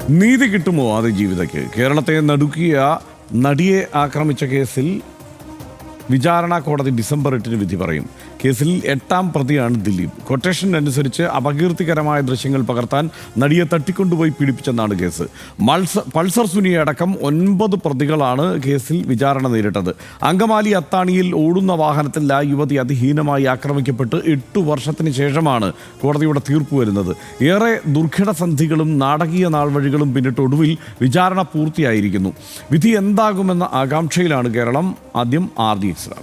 നീതി കിട്ടുമോ അതിജീവിതയ്ക്ക്? കേരളത്തെ നടുക്കിയ നടിയെ ആക്രമിച്ച കേസിൽ വിചാരണ കോടതി ഡിസംബർ 8 വിധി പറയും. കേസിൽ 8ാം പ്രതിയാണ് ദിലീപ്. കൊട്ടേഷൻ അനുസരിച്ച് അപകീർത്തികരമായ ദൃശ്യങ്ങൾ പകർത്താൻ നടിയെ തട്ടിക്കൊണ്ടുപോയി പീഡിപ്പിച്ചെന്നാണ് കേസ്. പൾസർ സുനിയെ അടക്കം 9 പ്രതികളാണ് കേസിൽ വിചാരണ നേരിട്ടത്. അങ്കമാലി അത്താണിയിൽ ഓടുന്ന വാഹനത്തിൽ ആ യുവതി അതിഹീനമായി ആക്രമിക്കപ്പെട്ട് 8 വർഷത്തിന് ശേഷമാണ് കോടതിയുടെ തീർപ്പ് വരുന്നത്. ഏറെ ദുർഘടസന്ധികളും നാടകീയ നാൾവഴികളും പിന്നിട്ട് ഒടുവിൽ വിചാരണ പൂർത്തിയായിരിക്കുന്നു. വിധി എന്താകുമെന്ന ആകാംക്ഷയിലാണ് കേരളം. ആദ്യം RD എക്സ്ട്രാ.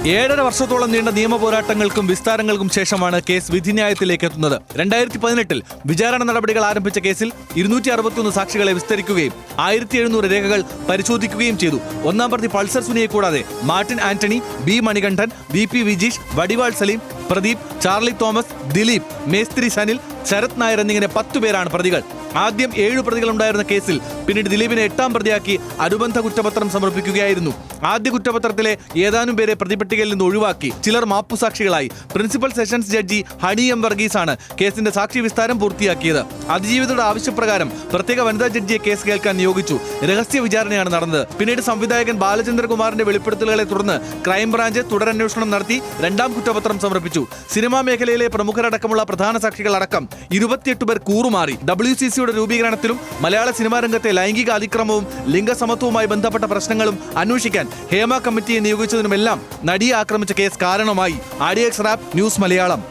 7.5 വർഷത്തോളം നീണ്ട നിയമ പോരാട്ടങ്ങൾക്കും വിസ്താരങ്ങൾക്കും ശേഷമാണ് കേസ് വിധിന്യായത്തിലേക്ക് എത്തുന്നത്. 2018 വിചാരണ നടപടികൾ ആരംഭിച്ച കേസിൽ 261 സാക്ഷികളെ വിസ്തരിക്കുകയും 1700 രേഖകൾ പരിശോധിക്കുകയും ചെയ്തു. 1ാം പ്രതി പൾസർ സുനിയെ കൂടാതെ മാർട്ടിൻ ആന്റണി, B മണികണ്ഠൻ, VP വിജീഷ്, വടിവാൾ സലീം, പ്രദീപ്, ചാർലി തോമസ്, ദിലീപ്, മേസ്ത്രി സനിൽ, ശരത് നായർ എന്നിങ്ങനെ 10 പേരാണ് പ്രതികൾ. ആദ്യം 7 പ്രതികളുണ്ടായിരുന്ന കേസിൽ പിന്നീട് ദിലീപിനെ 8ാം പ്രതിയാക്കി അനുബന്ധ കുറ്റപത്രം സമർപ്പിക്കുകയായിരുന്നു. ആദ്യ കുറ്റപത്രത്തിലെ ഏതാനും പേരെ പ്രതിപട്ടികയിൽ നിന്ന് ഒഴിവാക്കി ചിലർ മാപ്പുസാക്ഷികളായി. Principal sessions judge Honey M വർഗീസാണ് കേസിന്റെ സാക്ഷി വിസ്താരം പൂർത്തിയാക്കിയത്. അതിജീവിതയുടെ ആവശ്യപ്രകാരം പ്രത്യേക വനിതാ ജഡ്ജിയെ കേസ് കേൾക്കാൻ നിയോഗിച്ചു. രഹസ്യ വിചാരണയാണ് നടന്നത്. പിന്നീട് സംവിധായകൻ ബാലചന്ദ്രകുമാറിന്റെ വെളിപ്പെടുത്തലുകളെ തുടർന്ന് ക്രൈംബ്രാഞ്ച് തുടരന്വേഷണം നടത്തി 2ാം കുറ്റപത്രം സമർപ്പിച്ചു. സിനിമാ മേഖലയിലെ പ്രമുഖരടക്കമുള്ള പ്രധാന സാക്ഷികളടക്കം 28 പേർ കൂറുമാറി. WCCയുടെ രൂപീകരണത്തിലും മലയാള സിനിമാ രംഗത്തെ ലൈംഗിക അതിക്രമവും ലിംഗസമത്വവുമായി ബന്ധപ്പെട്ട പ്രശ്നങ്ങളും അന്വേഷിക്കാൻ ഹേമ കമ്മിറ്റിയെ നിയോഗിച്ചതിനുമെല്ലാം നടിയെ ആക്രമിച്ച കേസ് കാരണമായി. RD extra news Malayalam.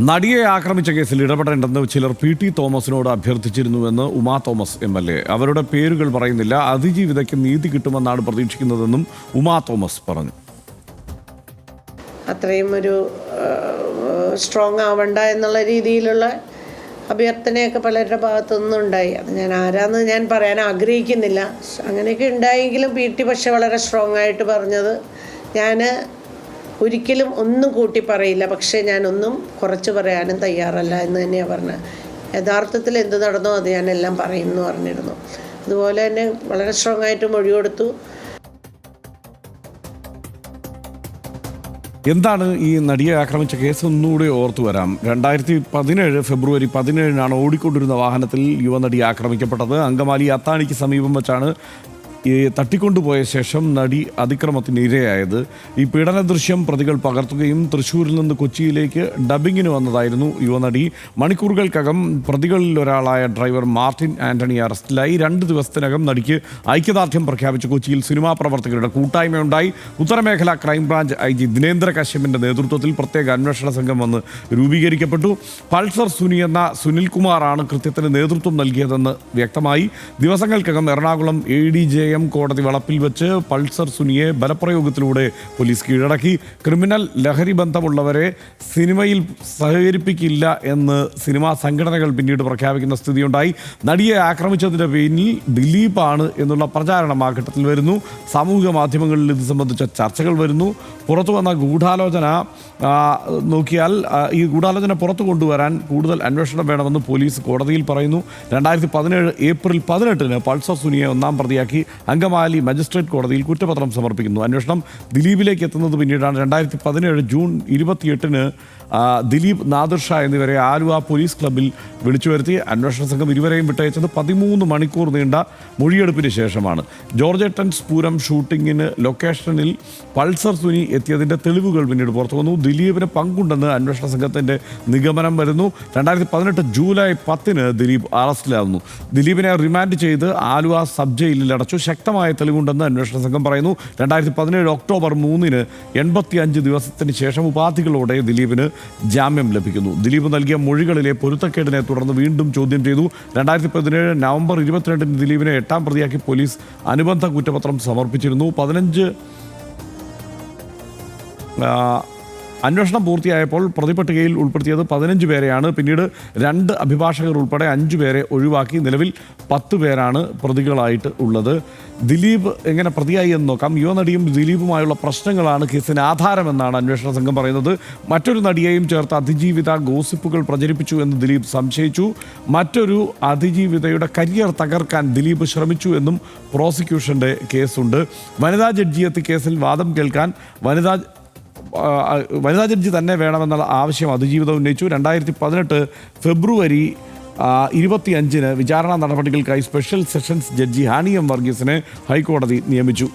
നടിയെ ആക്രമിച്ച കേസിൽ ഇടപെടേണ്ടെന്ന് ചിലർ PT തോമസിനോട് അഭ്യർത്ഥിച്ചിരുന്നുവെന്ന് ഉമാ തോമസ് MLA. അവരുടെ പേരുകൾ പറയുന്നില്ല. അതിജീവിതയ്ക്ക് നീതി കിട്ടുമെന്നാണ് പ്രതീക്ഷിക്കുന്നതെന്നും ഉമാ തോമസ് പറഞ്ഞു. അത്രയും ഒരു സ്ട്രോങ് ആവണ്ട എന്നുള്ള രീതിയിലുള്ള അഭ്യർത്ഥനയൊക്കെ പലരുടെ ഭാഗത്തുനിന്നും ഉണ്ടായി. അത് ഞാൻ ആരാന്ന് ഞാൻ പറയാൻ ആഗ്രഹിക്കുന്നില്ല. അങ്ങനെയൊക്കെ ഉണ്ടായെങ്കിലും PT പക്ഷെ വളരെ സ്ട്രോങ് ആയിട്ട് പറഞ്ഞത് ഞാൻ ഒരിക്കലും ഒന്നും കൂട്ടി പറയില്ല, പക്ഷേ ഞാനൊന്നും കുറച്ച് പറയാനും തയ്യാറല്ല എന്ന് തന്നെയാണ് പറഞ്ഞത്. യഥാർത്ഥത്തിൽ എന്ത് നടന്നോ അത് ഞാനെല്ലാം പറയുമെന്ന് പറഞ്ഞിരുന്നു. അതുപോലെ തന്നെ വളരെ സ്ട്രോങ് ആയിട്ട് മൊഴി കൊടുത്തു. എന്താണ് ഈ നടിയെ ആക്രമിച്ച കേസ് ഒന്നുകൂടി ഓർത്തു വരാം. 2017 ഫെബ്രുവരി 17 ഓടിക്കൊണ്ടിരുന്ന വാഹനത്തിൽ യുവനടി ആക്രമിക്കപ്പെട്ടത്. അങ്കമാലി അത്താണിക്ക് സമീപം വെച്ചാണ് തട്ടിക്കൊണ്ടുപോയ ശേഷം നടി അതിക്രമത്തിന് ഇരയായത്. ഈ പീഡന ദൃശ്യം പ്രതികൾ പകർത്തുകയും തൃശ്ശൂരിൽ നിന്ന് കൊച്ചിയിലേക്ക് ഡബിങ്ങിന് വന്നതായിരുന്നു യുവനടി. മണിക്കൂറുകൾക്കകം പ്രതികളിൽ ഒരാളായ ഡ്രൈവർ മാർട്ടിൻ ആന്റണി അറസ്റ്റിലായി. 2 ദിവസത്തിനകം നടിക്ക് ഐക്യദാർഢ്യം പ്രഖ്യാപിച്ച കൊച്ചിയിൽ സിനിമാ പ്രവർത്തകരുടെ കൂട്ടായ്മയുണ്ടായി. ഉത്തരമേഖല ക്രൈംബ്രാഞ്ച് IG ദിനേന്ദ്ര കശ്യപിന്റെ നേതൃത്വത്തിൽ പ്രത്യേക അന്വേഷണ സംഘം വന്ന് രൂപീകരിക്കപ്പെട്ടു. പൾസർ സുനി എന്ന സുനിൽകുമാറാണ് കൃത്യത്തിന് നേതൃത്വം നൽകിയതെന്ന് വ്യക്തമായി. ദിവസങ്ങൾക്കകം എറണാകുളം ADJ കോടതി വളപ്പിൽ വെച്ച് പൾസർ സുനിയെ ബലപ്രയോഗത്തിലൂടെ പോലീസ് കീഴടക്കി. ക്രിമിനൽ ലഹരി ബന്ധമുള്ളവരെ സിനിമയിൽ സഹകരിപ്പിക്കില്ല എന്ന് സിനിമാ സംഘടനകൾ പിന്നീട് പ്രഖ്യാപിക്കുന്ന സ്ഥിതിയുണ്ടായി. നടിയെ ആക്രമിച്ചതിൻ്റെ പേരിൽ ദിലീപാണ് എന്നുള്ള പ്രചാരണം ആ ഘട്ടത്തിൽ വരുന്നു. സാമൂഹിക മാധ്യമങ്ങളിൽ ഇത് സംബന്ധിച്ച ചർച്ചകൾ വരുന്നു. പുറത്തു വന്ന ഗൂഢാലോചന നോക്കിയാൽ ഈ ഗൂഢാലോചന പുറത്തു കൊണ്ടുവരാൻ കൂടുതൽ അന്വേഷണം വേണമെന്ന് പോലീസ് കോടതിയിൽ പറയുന്നു. 2017 ഏപ്രിൽ 18 പൾസർ സുനിയെ 1ാം പ്രതിയാക്കി അങ്കമാലി മജിസ്ട്രേറ്റ് കോടതിയിൽ കുറ്റപത്രം സമർപ്പിക്കുന്നു. അന്വേഷണം ദിലീപിലേക്ക് എത്തുന്നത് പിന്നീടാണ്. 2017 ജൂൺ 28 ദിലീപ്, നാദിർ ഷാ എന്നിവരെ ആലുവ പോലീസ് ക്ലബ്ബിൽ വിളിച്ചു വരുത്തി. അന്വേഷണ സംഘം ഇരുവരെയും വിട്ടയച്ചത് 13 മണിക്കൂർ നീണ്ട മൊഴിയെടുപ്പിന് ശേഷമാണ്. ജോർജ് പൂരം ഷൂട്ടിങ്ങിന് ലൊക്കേഷനിൽ പൾസർ സുനി എത്തിയതിൻ്റെ തെളിവുകൾ പിന്നീട് പുറത്തു വന്നു. ദിലീപിന് പങ്കുണ്ടെന്ന് അന്വേഷണ സംഘത്തിൻ്റെ നിഗമനം വരുന്നു. 2018 ജൂലൈ 10 ദിലീപ് അറസ്റ്റിലാവുന്നു. ദിലീപിനെ റിമാൻഡ് ചെയ്ത് ആലുവ സബ് ജയിലിൽ അടച്ചു. ശക്തമായ തെളിവുണ്ടെന്ന് അന്വേഷണ സംഘം പറയുന്നു. 2017 ഒക്ടോബർ 3 85 ദിവസത്തിന് ശേഷം ഉപാധികളോടെ ദിലീപിന് ജാമ്യം ലഭിക്കുന്നു. ദിലീപ് നൽകിയ മൊഴികളിലെ പൊരുത്തക്കേടിനെ തുടർന്ന് വീണ്ടും ചോദ്യം ചെയ്തു. 2017 നവംബർ 22 ദിലീപിനെ 8ാം പ്രതിയാക്കി പോലീസ് അനുബന്ധ കുറ്റപത്രം സമർപ്പിച്ചിരുന്നു. അന്വേഷണം പൂർത്തിയായപ്പോൾ പ്രതിപട്ടികയിൽ ഉൾപ്പെടുത്തിയത് 15 പേരെയാണ്. പിന്നീട് 2 അഭിഭാഷകർ ഉൾപ്പെടെ 5 പേരെ ഒഴിവാക്കി. നിലവിൽ 10 പേരാണ് പ്രതികളായിട്ട് ഉള്ളത്. ദിലീപ് എങ്ങനെ പ്രതിയായി എന്ന് നോക്കാം. യുവനടിയും ദിലീപുമായുള്ള പ്രശ്നങ്ങളാണ് കേസിന് ആധാരമെന്നാണ് അന്വേഷണ സംഘം പറയുന്നത്. മറ്റൊരു നടിയെയും ചേർത്ത് അതിജീവിത ഗോസിപ്പുകൾ പ്രചരിപ്പിച്ചു എന്ന് ദിലീപ് സംശയിച്ചു. മറ്റൊരു അതിജീവിതയുടെ കരിയർ തകർക്കാൻ ദിലീപ് ശ്രമിച്ചു എന്നും പ്രോസിക്യൂഷൻ്റെ കേസുണ്ട്. വനിതാ ജഡ്ജിയെത്തി കേസിൽ വാദം കേൾക്കാൻ വനിതാ ജഡ്ജി തന്നെ വേണമെന്നുള്ള ആവശ്യം അതിജീവിതം ഉന്നയിച്ചു. 2018 ഫെബ്രുവരി 25 വിചാരണ നടപടികൾക്കായി സ്പെഷ്യൽ സെഷൻസ് ജഡ്ജി ഹാനി എം വർഗീസിനെ ഹൈക്കോടതി നിയമിച്ചു.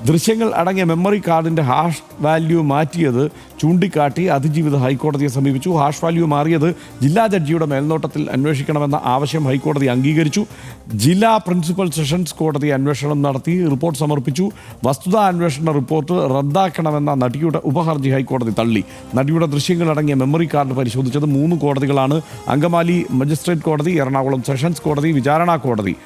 ദൃശ്യങ്ങൾ അടങ്ങിയ മെമ്മറി കാർഡിൻ്റെ ഹാഷ് വാല്യൂ മാറ്റിയത് ചൂണ്ടിക്കാട്ടി അതിജീവിത ഹൈക്കോടതിയെ സമീപിച്ചു. ഹാഷ് വാല്യൂ മാറിയത് ജില്ലാ ജഡ്ജിയുടെ മേൽനോട്ടത്തിൽ അന്വേഷിക്കണമെന്ന ആവശ്യം ഹൈക്കോടതി അംഗീകരിച്ചു. ജില്ലാ പ്രിൻസിപ്പൽ സെഷൻസ് കോടതി അന്വേഷണം നടത്തി റിപ്പോർട്ട് സമർപ്പിച്ചു. വസ്തുതാ അന്വേഷണ റിപ്പോർട്ട് റദ്ദാക്കണമെന്ന നടിയുടെ ഉപഹർജി ഹൈക്കോടതി തള്ളി. നടിയുടെ ദൃശ്യങ്ങൾ അടങ്ങിയ മെമ്മറി കാർഡ് പരിശോധിച്ചത് 3 കോടതികളാണ്: അങ്കമാലി മജിസ്ട്രേറ്റ് കോടതി, എറണാകുളം സെഷൻസ് കോടതി, വിചാരണ കോടതി.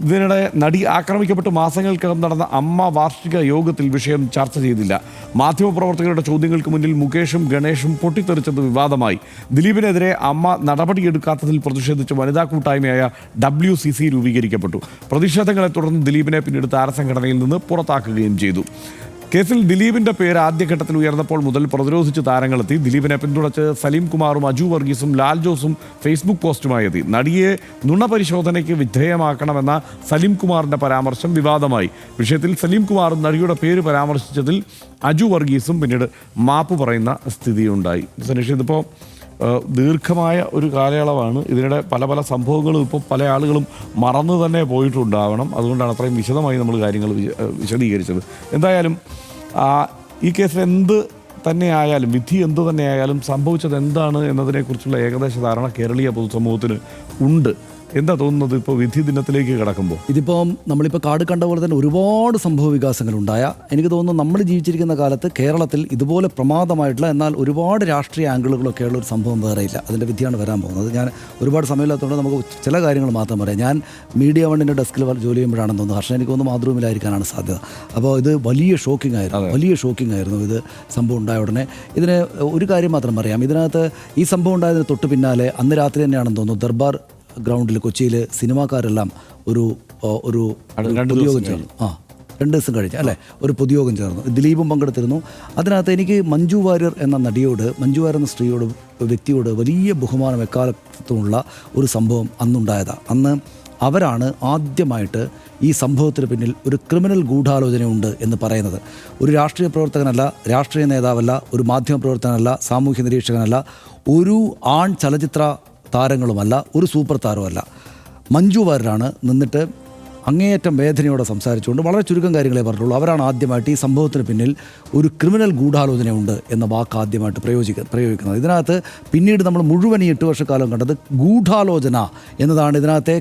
ഇതിനിടെ നടി ആക്രമിക്കപ്പെട്ട് മാസങ്ങൾക്കകം നടന്ന അമ്മ വാർഷിക യോഗത്തിൽ വിഷയം ചർച്ച ചെയ്തില്ല. മാധ്യമപ്രവർത്തകരുടെ ചോദ്യങ്ങൾക്ക് മുന്നിൽ മുകേഷും ഗണേഷും പൊട്ടിത്തെറിച്ചത് വിവാദമായി. ദിലീപിനെതിരെ അമ്മ നടപടിയെടുക്കാത്തതിൽ പ്രതിഷേധിച്ച് വനിതാ കൂട്ടായ്മയായ WCC രൂപീകരിക്കപ്പെട്ടു. പ്രതിഷേധങ്ങളെ തുടർന്ന് ദിലീപിനെ പിന്നീട് താരസംഘടനയിൽ നിന്ന് പുറത്താക്കുകയും ചെയ്തു. കേസിൽ ദിലീപിൻ്റെ പേര് ആദ്യഘട്ടത്തിൽ ഉയർന്നപ്പോൾ മുതൽ പ്രതിരോധിച്ച് താരങ്ങളെത്തി. ദിലീപിനെ പിന്തുണച്ച് സലീം കുമാറും അജു വർഗീസും ലാൽ ജോസും ഫേസ്ബുക്ക് പോസ്റ്റുമായി എത്തി. നടിയെ നുണപരിശോധനയ്ക്ക് വിധേയമാക്കണമെന്ന സലീം കുമാറിൻ്റെ പരാമർശം വിവാദമായി. വിഷയത്തിൽ സലീം കുമാറും നടിയുടെ പേര് പരാമർശിച്ചതിൽ അജു വർഗീസും പിന്നീട് മാപ്പ് പറയുന്ന സ്ഥിതിയുണ്ടായി. സനീഷ്, ഇതിപ്പോൾ ദീർഘമായ ഒരു കാലയളവാണ്. ഇതിനിടെ പല സംഭവങ്ങളും ഇപ്പോൾ പല ആളുകളും മറന്നു തന്നെ പോയിട്ടുണ്ടാവണം. അതുകൊണ്ടാണ് അത്രയും വിശദമായി നമ്മൾ കാര്യങ്ങൾ വിശദീകരിച്ചത്. എന്തായാലും ഈ കേസിൽ എന്ത് തന്നെയായാലും, വിധി എന്തു തന്നെയായാലും സംഭവിച്ചത് എന്താണ് എന്നതിനെക്കുറിച്ചുള്ള ഏകദേശ ധാരണ കേരളീയ പൊതുസമൂഹത്തിന് ഉണ്ട്. എന്താ തോന്നുന്നത് ഇപ്പോൾ വിധി ദിനത്തിലേക്ക് കിടക്കുമ്പോൾ? ഇതിപ്പം നമ്മളിപ്പോൾ കാട് കണ്ട പോലെ തന്നെ ഒരുപാട് സംഭവ വികാസങ്ങളുണ്ടായ, എനിക്ക് തോന്നുന്നു നമ്മൾ ജീവിച്ചിരിക്കുന്ന കാലത്ത് കേരളത്തിൽ ഇതുപോലെ പ്രമാദമായിട്ടുള്ള എന്നാൽ ഒരുപാട് രാഷ്ട്രീയ ആംഗിളുകളൊക്കെയുള്ള ഒരു സംഭവം വേറെയില്ല. അതിൻ്റെ വിധിയാണ് വരാൻ പോകുന്നത്. ഞാൻ ഒരുപാട് സമയമില്ലാത്തതുകൊണ്ട് നമുക്ക് ചില കാര്യങ്ങൾ മാത്രം പറയാം. ഞാൻ മീഡിയ വണ്ണിൻ്റെ ഡെസ്കിൽ ജോലി ചെയ്യുമ്പോഴാണെന്ന് തോന്നുന്നു. ഹർഷൻ എനിക്ക് തോന്നുന്നു മാതൃഭൂമിയിലായിരിക്കാനാണ് സാധ്യത. അപ്പോൾ ഇത് വലിയ ഷോക്കിംഗ് ആയിരുന്നു ഇത് സംഭവം ഉണ്ടായ ഉടനെ. ഇതിന് ഒരു കാര്യം മാത്രം പറയാം. ഇതിനകത്ത് ഈ സംഭവം ഉണ്ടായതിന് തൊട്ട് പിന്നാലെ അന്ന് രാത്രി തന്നെയാണെന്ന് തോന്നുന്നു ദർബാർ ഗ്രൗണ്ടിൽ കൊച്ചിയിൽ സിനിമാക്കാരെല്ലാം ഒരു പൊതുയോഗം ചേർന്നു. 2 ദിവസം കഴിഞ്ഞ് അല്ലേ, ഒരു പൊതുയോഗം ചേർന്നു. ദിലീപും പങ്കെടുത്തിരുന്നു. അതിനകത്ത് എനിക്ക് മഞ്ജു വാര്യർ എന്ന നടിയോട്, മഞ്ജു വാര്യർ എന്ന സ്ത്രീയോട്, വ്യക്തിയോട് വലിയ ബഹുമാനം എക്കാലത്തുമുള്ള ഒരു സംഭവം അന്നുണ്ടായതാണ്. അന്ന് അവരാണ് ആദ്യമായിട്ട് ഈ സംഭവത്തിന് പിന്നിൽ ഒരു ക്രിമിനൽ ഗൂഢാലോചനയുണ്ട് എന്ന് പറയുന്നത്. ഒരു രാഷ്ട്രീയ പ്രവർത്തകനല്ല, രാഷ്ട്രീയ നേതാവല്ല, ഒരു മാധ്യമ പ്രവർത്തകനല്ല, സാമൂഹ്യ നിരീക്ഷകനല്ല, ഒരു ആൺ ചലച്ചിത്ര താരങ്ങളുമല്ല, ഒരു സൂപ്പർ താരവുമല്ല. മഞ്ജു വാര്യരാണ് നിന്നിട്ട് അങ്ങേയറ്റം വേദനയോടെ സംസാരിച്ചുകൊണ്ട് വളരെ ചുരുക്കം കാര്യങ്ങളെ പറഞ്ഞിട്ടുള്ളൂ. അവരാണ് ആദ്യമായിട്ട് ഈ സംഭവത്തിന് പിന്നിൽ ഒരു ക്രിമിനൽ ഗൂഢാലോചനയുണ്ട് എന്ന വാക്ക് ആദ്യമായിട്ട് പ്രയോഗിക്കുന്നത്. ഇതിനകത്ത് പിന്നീട് നമ്മൾ മുഴുവൻ ഈ 8 വർഷക്കാലം കണ്ടത് ഗൂഢാലോചന എന്നതാണ്. ഇതിനകത്തെ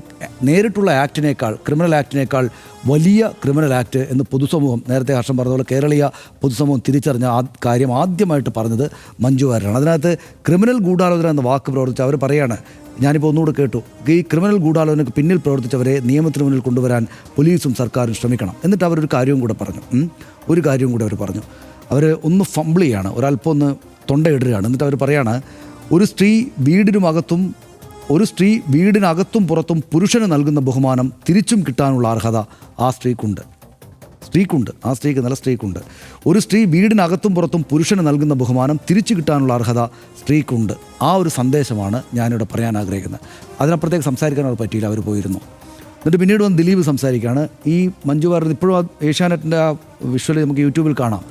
നേരിട്ടുള്ള ആക്ടിനേക്കാൾ, ക്രിമിനൽ ആക്ടിനേക്കാൾ വലിയ ക്രിമിനൽ ആക്ട് എന്ന് പൊതുസമൂഹം, നേരത്തെ ഹർഷൻ പറഞ്ഞതുപോലെ കേരളീയ പൊതുസമൂഹം തിരിച്ചറിഞ്ഞ കാര്യം ആദ്യമായിട്ട് പറഞ്ഞത് മഞ്ജു വാര്യരാണ്. അതിനകത്ത് ക്രിമിനൽ ഗൂഢാലോചന എന്ന വാക്ക് പ്രവർത്തിച്ച് അവർ പറയാണ്, ഞാനിപ്പോൾ ഒന്നുകൂടെ കേട്ടു, ഈ ക്രിമിനൽ ഗൂഢാലോചനയ്ക്ക് പിന്നിൽ പ്രവർത്തിച്ചവരെ നിയമത്തിന് മുന്നിൽ കൊണ്ടുവരാൻ പോലീസും സർക്കാരും ശ്രമിക്കണം. എന്നിട്ട് അവരൊരു കാര്യവും കൂടെ പറഞ്ഞു. അവർ ഒന്ന് ഫംബിൾ ചെയ്യാണ്, ഒരല്പം ഒന്ന് തൊണ്ടയിടുകയാണ്. എന്നിട്ട് അവർ പറയാണ്, ഒരു സ്ത്രീ വീടിനകത്തും പുറത്തും പുരുഷന് നൽകുന്ന ബഹുമാനം തിരിച്ചും കിട്ടാനുള്ള അർഹത ആ സ്ത്രീക്കുണ്ട്. ആ സ്ത്രീക്കുണ്ട്. ഒരു സ്ത്രീ വീടിനകത്തും പുറത്തും പുരുഷന് നൽകുന്ന ബഹുമാനം തിരിച്ചു കിട്ടാനുള്ള അർഹത സ്ത്രീക്കുണ്ട്. ആ ഒരു സന്ദേശമാണ് ഞാനിവിടെ പറയാൻ ആഗ്രഹിക്കുന്നത്. അതിനപ്പുറത്തേക്ക് സംസാരിക്കാൻ അവർ പറ്റിയില്ല, അവർ പോയിരുന്നു. എന്നിട്ട് പിന്നീട് വന്ന് ദിലീപ് സംസാരിക്കുകയാണ്. ഈ മഞ്ജു വാര്യർ ഇപ്പോഴും ഏഷ്യാനെറ്റിൻ്റെ ആ വിഷ്വൽ നമുക്ക് യൂട്യൂബിൽ കാണാം.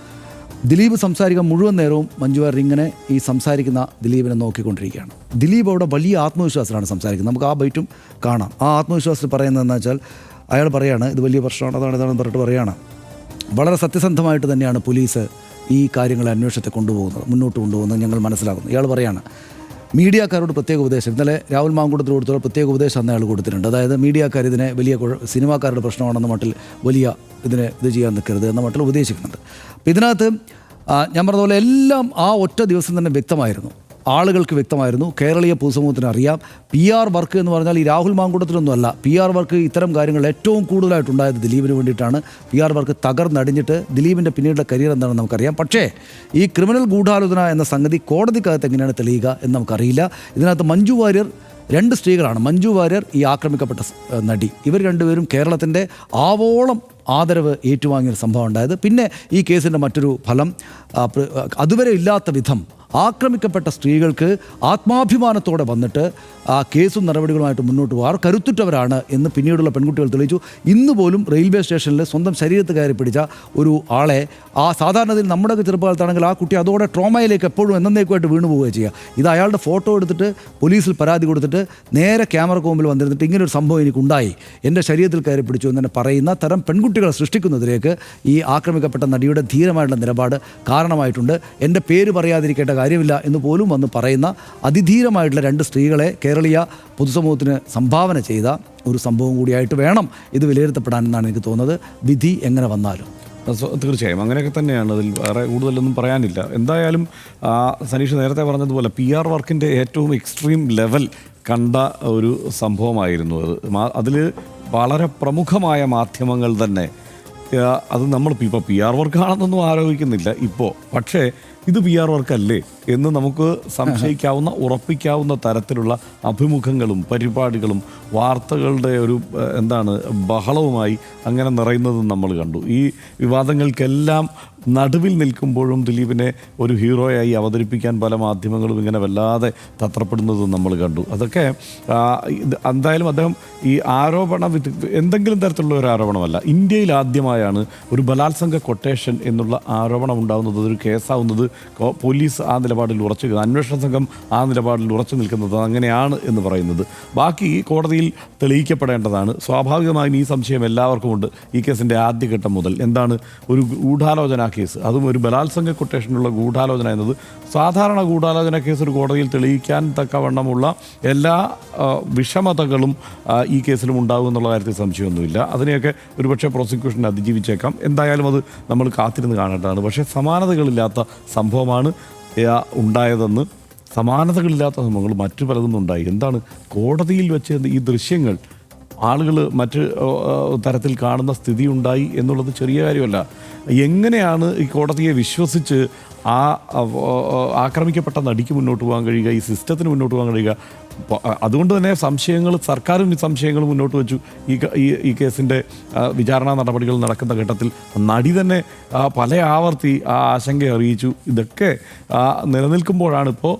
ദിലീപ് സംസാരിക്കാൻ മുഴുവൻ നേരവും മഞ്ജു വാര്യർ ഇങ്ങനെ ഈ സംസാരിക്കുന്ന ദിലീപിനെ നോക്കിക്കൊണ്ടിരിക്കുകയാണ്. ദിലീപ് അവിടെ വലിയ ആത്മവിശ്വാസത്തിലാണ് സംസാരിക്കുന്നത്. നമുക്ക് ആ ബൈറ്റും കാണാം. ആ ആത്മവിശ്വാസത്തിൽ പറയുന്നതെന്ന് വെച്ചാൽ അയാൾ പറയാണ്, ഇത് വലിയ പ്രശ്നമാണ്, ഇതാണെന്ന് പറഞ്ഞിട്ട് പറയുകയാണ്, വളരെ സത്യസന്ധമായിട്ട് തന്നെയാണ് പോലീസ് ഈ കാര്യങ്ങളെ അന്വേഷണത്തെ മുന്നോട്ട് കൊണ്ടുപോകുന്നത് ഞങ്ങൾ മനസ്സിലാക്കുന്നു. ഇയാൾ പറയാണ്, മീഡിയക്കാരോട് പ്രത്യേക ഉപദേശം, ഇന്നലെ രാഹുൽ മാങ്കൂട്ടത്തിൽ കൊടുത്തുള്ള പ്രത്യേക ഉപദേശം അന്ന് അയാൾ കൊടുത്തിട്ടുണ്ട്. അതായത് മീഡിയക്കാർ ഇതിനെ വലിയ സിനിമാക്കാരുടെ പ്രശ്നമാണെന്ന മട്ടിൽ ഇത് ചെയ്യാൻ നിൽക്കരുത് എന്ന മട്ടിൽ ഉപദേശിക്കുന്നുണ്ട്. അപ്പോൾ ഇതിനകത്ത് ഞാൻ പറഞ്ഞതുപോലെ എല്ലാം ആ ഒറ്റ ദിവസം തന്നെ വ്യക്തമായിരുന്നു, ആളുകൾക്ക് വ്യക്തമായിരുന്നു, കേരളീയ പൊതുസമൂഹത്തിന് അറിയാം. PR വർക്ക് എന്ന് പറഞ്ഞാൽ ഈ രാഹുൽ മാങ്കൂട്ടത്തിലൊന്നുമല്ല. PR വർക്ക് ഇത്തരം കാര്യങ്ങൾ ഏറ്റവും കൂടുതലായിട്ടുണ്ടായത് ദിലീപിന് വേണ്ടിയിട്ടാണ്. PR വർക്ക് തകർന്നടിഞ്ഞിട്ട് ദിലീപിൻ്റെ പിന്നീടുള്ള കരിയർ എന്താണെന്ന് നമുക്കറിയാം. പക്ഷേ ഈ ക്രിമിനൽ ഗൂഢാലോചന എന്ന സംഗതി കോടതിക്കകത്ത് എങ്ങനെയാണ് തെളിയുക എന്ന് നമുക്കറിയില്ല. ഇതിനകത്ത് മഞ്ജു വാര്യർ, 2 സ്ത്രീകളാണ്. മഞ്ജു വാര്യർ, ഈ ആക്രമിക്കപ്പെട്ട നടി, ഇവർ രണ്ടുപേരും കേരളത്തിൻ്റെ ആവോളം ആദരവ് ഏറ്റുവാങ്ങിയൊരു സംഭവം ഉണ്ടായത്. പിന്നെ ഈ കേസിൻ്റെ മറ്റൊരു ഫലം അതുവരെ ഇല്ലാത്ത വിധം ആക്രമിക്കപ്പെട്ട സ്ത്രീകൾക്ക് ആത്മാഭിമാനത്തോടെ വന്നിട്ട് ആ കേസും നടപടികളുമായിട്ട് മുന്നോട്ട് പോകാർ കരുത്തുറ്റവരാണ് എന്ന് പിന്നീടുള്ള പെൺകുട്ടികൾ തെളിയിച്ചു. ഇന്ന് പോലും റെയിൽവേ സ്റ്റേഷനിൽ സ്വന്തം ശരീരത്ത് കയറി പിടിച്ച ഒരു ആളെ സാധാരണത്തിൽ നമ്മുടെയൊക്കെ ചെറുപ്പകാലത്താണെങ്കിൽ ആ കുട്ടി അതോടെ ട്രോമയിലേക്ക് എപ്പോഴും എന്നേക്കുമായിട്ട് വീണു പോവുകയാണ് ചെയ്യുക. ഇത് അയാളുടെ ഫോട്ടോ എടുത്തിട്ട് പോലീസിൽ പരാതി കൊടുത്തിട്ട് നേരെ ക്യാമറക്ക് മുമ്പിൽ വന്നിരുന്നിട്ട് ഇങ്ങനൊരു സംഭവം എനിക്കുണ്ടായി, എൻ്റെ ശരീരത്തിൽ കയറി പിടിച്ചു എന്ന് പറയുന്ന തരം പെൺകുട്ടികളെ സൃഷ്ടിക്കുന്നതിലേക്ക് ഈ ആക്രമിക്കപ്പെട്ട നടിയുടെ ധീരമായിട്ടുള്ള നിലപാട് കാരണമായിട്ടുണ്ട്. എൻ്റെ പേര് പറയാതിരിക്കേണ്ട കാര്യമില്ല എന്ന് പോലും വന്ന് പറയുന്ന അതിധീരമായിട്ടുള്ള 2 സ്ത്രീകളെ കേരളീയ പൊതുസമൂഹത്തിന് സംഭാവന ചെയ്ത ഒരു സംഭവം കൂടിയായിട്ട് വേണം ഇത് വിലയിരുത്തപ്പെടാനെന്നാണ് എനിക്ക് തോന്നുന്നത്, വിധി എങ്ങനെ വന്നാലും. തീർച്ചയായും അങ്ങനെയൊക്കെ തന്നെയാണ്. അതിൽ വേറെ കൂടുതലൊന്നും പറയാനില്ല. എന്തായാലും സനീഷ് നേരത്തെ പറഞ്ഞതുപോലെ PR വർക്കിൻ്റെ ഏറ്റവും എക്സ്ട്രീം ലെവൽ കണ്ട ഒരു സംഭവമായിരുന്നു അത്. അതിൽ വളരെ പ്രമുഖമായ മാധ്യമങ്ങൾ തന്നെ അത് നമ്മളിപ്പോൾ PR വർക്കാണെന്നൊന്നും ആരോപിക്കുന്നില്ല ഇപ്പോൾ, പക്ഷേ ഇത് PR വർക്കല്ലേ എന്ന് നമുക്ക് സംശയിക്കാവുന്ന ഉറപ്പിക്കാവുന്ന തരത്തിലുള്ള അഭിമുഖങ്ങളും പരിപാടികളും വാർത്തകളുടെ ഒരു ബഹളവുമായി അങ്ങനെ നിറയുന്നതും നമ്മൾ കണ്ടു. ഈ വിവാദങ്ങൾക്കെല്ലാം നടുവിൽ നിൽക്കുമ്പോഴും ദിലീപിനെ ഒരു ഹീറോയായി അവതരിപ്പിക്കാൻ പല മാധ്യമങ്ങളും ഇങ്ങനെ വല്ലാതെ തത്രപ്പെടുന്നതും നമ്മൾ കണ്ടു. അതൊക്കെ എന്തായാലും അദ്ദേഹം ഈ ആരോപണം എന്തെങ്കിലും തരത്തിലുള്ള ഒരു ആരോപണമല്ല. ഇന്ത്യയിൽ ആദ്യമായാണ് ഒരു ബലാത്സംഗ കൊട്ടേഷൻ എന്നുള്ള ആരോപണം ഉണ്ടാകുന്നത്, ഒരു കേസാവുന്നത്. പോലീസ് ആ നിലപാടിൽ ഉറച്ചു, അന്വേഷണ സംഘം ആ നിലപാടിൽ ഉറച്ചു നിൽക്കുന്നത് അങ്ങനെയാണ് എന്ന് പറയുന്നത്. ബാക്കി കോടതിയിൽ തെളിയിക്കപ്പെടേണ്ടതാണ്. സ്വാഭാവികമായും ഈ സംശയം എല്ലാവർക്കും ഉണ്ട്. ഈ കേസിൻ്റെ ആദ്യഘട്ടം മുതൽ എന്താണ് ഒരു ഗൂഢാലോചന കേസ്, അതും ഒരു ബലാത്സംഗ കൊട്ടേഷനുള്ള ഗൂഢാലോചന എന്നത് സാധാരണ ഗൂഢാലോചന കേസ് ഒരു കോടതിയിൽ തെളിയിക്കാൻ തക്കവണ്ണമുള്ള എല്ലാ വിഷമതകളും ഈ കേസിലും ഉണ്ടാകും എന്നുള്ള കാര്യത്തിൽ സംശയമൊന്നുമില്ല. അതിനെയൊക്കെ ഒരുപക്ഷെ പ്രോസിക്യൂഷൻ അതിജീവിച്ചേക്കാം. എന്തായാലും അത് നമ്മൾ കാത്തിരുന്ന് കാണേണ്ടതാണ്. പക്ഷേ സമാനതകളില്ലാത്ത സംഭവമാണ് ഉണ്ടായതെന്ന്. സമാനതകളില്ലാത്ത സംഭവങ്ങൾ മറ്റു പലതും ഉണ്ടായി. എന്താണ് കോടതിയിൽ വെച്ച് ഈ ദൃശ്യങ്ങൾ ആളുകൾ മറ്റ് തരത്തിൽ കാണുന്ന സ്ഥിതി ഉണ്ടായി എന്നുള്ളത് ചെറിയ കാര്യമല്ല. എങ്ങനെയാണ് ഈ കോടതിയെ വിശ്വസിച്ച് ആക്രമിക്കപ്പെട്ട നടിക്ക് മുന്നോട്ട് പോകാൻ കഴിയുക, ഈ സിസ്റ്റത്തിന് മുന്നോട്ട് പോകാൻ കഴിയുക? അതുകൊണ്ട് തന്നെ സർക്കാരും ഈ സംശയങ്ങൾ മുന്നോട്ട് വെച്ചു. ഈ കേസിൻ്റെ വിചാരണ നടപടികൾ നടക്കുന്ന ഘട്ടത്തിൽ നടി തന്നെ പല ആവർത്തി ആ ആശങ്ക അറിയിച്ചു. ഇതൊക്കെ നിലനിൽക്കുമ്പോഴാണ് ഇപ്പോൾ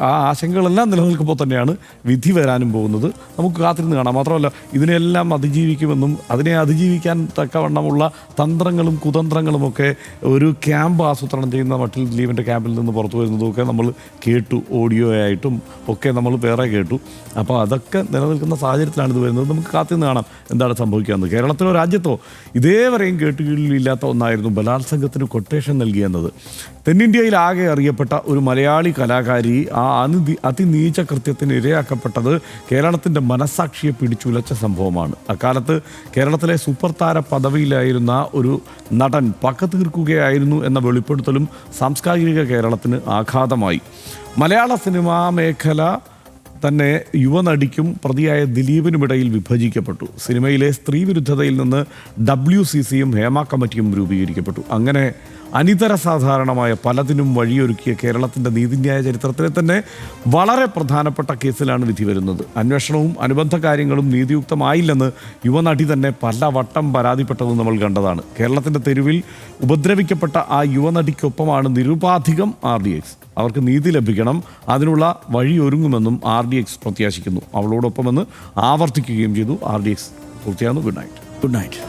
ആ ആശങ്കകളെല്ലാം നിലനിൽക്കുമ്പോൾ തന്നെയാണ് വിധി വരാനും പോകുന്നത്. നമുക്ക് കാത്തിരുന്ന് കാണാം. മാത്രമല്ല ഇതിനെല്ലാം അതിജീവിക്കുമെന്നും അതിനെ അതിജീവിക്കാൻ തക്കവണ്ണമുള്ള തന്ത്രങ്ങളും കുതന്ത്രങ്ങളുമൊക്കെ ഒരു ക്യാമ്പ് ആസൂത്രണം ചെയ്യുന്ന മട്ടിൽ ദിലീപിൻ്റെ ക്യാമ്പിൽ നിന്ന് പുറത്തു വരുന്നതൊക്കെ നമ്മൾ കേട്ടു. ഓഡിയോ ആയിട്ടും ഒക്കെ നമ്മൾ വേറെ കേട്ടു. അപ്പോൾ അതൊക്കെ നിലനിൽക്കുന്ന സാഹചര്യത്തിലാണ് ഇത് വരുന്നത്. നമുക്ക് കാത്തിരുന്ന് കാണാം എന്താണ് സംഭവിക്കുന്നത്. കേരളത്തിലോ രാജ്യത്തോ ഇതേവരെയും കേട്ടുകീഴിലില്ലാത്ത ഒന്നായിരുന്നു ബലാത്സംഗത്തിന് കൊട്ടേഷൻ നൽകിയെന്നത്. തെന്നിന്ത്യയിൽ ആകെ അറിയപ്പെട്ട ഒരു മലയാളി കലാകാരി ആ അതിനീച കൃത്യത്തിന് ഇരയാക്കപ്പെട്ടത് കേരളത്തിൻ്റെ മനസ്സാക്ഷിയെ പിടിച്ചുലച്ച സംഭവമാണ്. അക്കാലത്ത് കേരളത്തിലെ സൂപ്പർ താര പദവിയിലായിരുന്ന ഒരു നടൻ പക തീർക്കുകയായിരുന്നു എന്ന വെളിപ്പെടുത്തലും സാംസ്കാരിക കേരളത്തിന് ആഘാതമായി. മലയാള സിനിമാ മേഖല തന്നെ യുവനടിക്കും പ്രതിയായ ദിലീപിനുമിടയിൽ വിഭജിക്കപ്പെട്ടു. സിനിമയിലെ സ്ത്രീവിരുദ്ധതയിൽ നിന്ന് WCCയും ഹേമ കമ്മിറ്റിയും രൂപീകരിക്കപ്പെട്ടു. അങ്ങനെ അനിതര സാധാരണമായ പലതിനും വഴിയൊരുക്കിയ കേരളത്തിൻ്റെ നീതിന്യായ ചരിത്രത്തിലെ തന്നെ വളരെ പ്രധാനപ്പെട്ട കേസിലാണ് വിധി വരുന്നത്. അന്വേഷണവും അനുബന്ധ കാര്യങ്ങളും നീതിയുക്തമായില്ലെന്ന് യുവനടി തന്നെ പലവട്ടം പരാതിപ്പെട്ടത് നമ്മൾ കണ്ടതാണ്. കേരളത്തിൻ്റെ തെരുവിൽ ഉപദ്രവിക്കപ്പെട്ട ആ യുവനടിക്കൊപ്പമാണ് നിരുപാധികം RDX. അവർക്ക് നീതി ലഭിക്കണം, അതിനുള്ള വഴിയൊരുങ്ങുമെന്നും RDX പ്രത്യാശിക്കുന്നു. അവളോടൊപ്പമെന്ന് ആവർത്തിക്കുകയും ചെയ്തു RDX. പൂർത്തിയാകുന്നു. Good night.